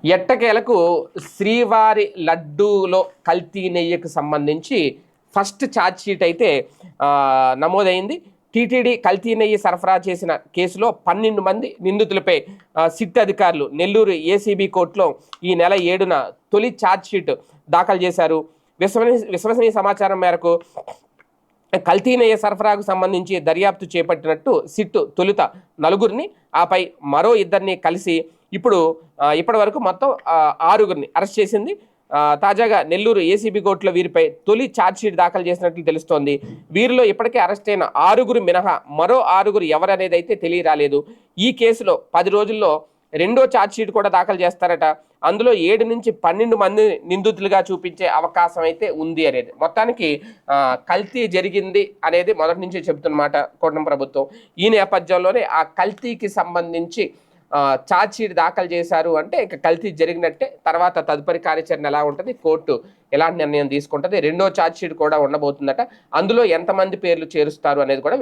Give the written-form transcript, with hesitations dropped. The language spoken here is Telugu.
ఎట్టకేలకు శ్రీవారి లడ్డూలో కల్తీ నెయ్యికి సంబంధించి ఫస్ట్ ఛార్జ్ షీట్ అయితే నమోదైంది. టీటీడీ కల్తీ నెయ్యి సరఫరా చేసిన కేసులో 12 మంది నిందితులపై సిట్ అధికారులు నెల్లూరు ఏసీబీ కోర్టులో ఈ నెల 7న తొలి ఛార్జ్ షీట్ దాఖలు చేశారు. విశ్వసనీయ సమాచారం మేరకు కల్తీ నెయ్యి సరఫరాకు సంబంధించి దర్యాప్తు చేపట్టినట్టు సిట్ తొలుత 4గురిని, ఆపై మరో 2ని కలిసి ఇప్పటి వరకు మొత్తం 6గురిని అరెస్ట్ చేసింది. తాజాగా నెల్లూరు ఏసీబీ కోర్టులో వీరిపై తొలి ఛార్జ్షీట్ దాఖలు చేసినట్లు తెలుస్తోంది. వీరిలో ఇప్పటికే అరెస్ట్ అయిన 6గురు మినహా మరో 6గురు ఎవరనేది అయితే తెలియరాలేదు. ఈ కేసులో 10 రోజుల్లో రెండో ఛార్జ్షీట్ కూడా దాఖలు చేస్తారట. అందులో 7 నుంచి 12 మంది నిందితులుగా చూపించే అవకాశం అయితే ఉంది అనేది. మొత్తానికి కల్తీ జరిగింది అనేది మొదటి నుంచి చెబుతున్నమాట కూటమి ప్రభుత్వం. ఈ నేపథ్యంలోనే ఆ కల్తీకి సంబంధించి ఛార్జ్ షీట్ దాఖలు చేశారు అంటే ఇక కల్తీ జరిగినట్టే. తర్వాత తదుపరి కార్యాచరణ ఎలా ఉంటుంది, కోర్టు ఎలాంటి నిర్ణయం తీసుకుంటుంది, రెండో ఛార్జ్ షీట్ కూడా ఉండబోతుందట. అందులో ఎంతమంది పేర్లు చేరుస్తారు అనేది కూడా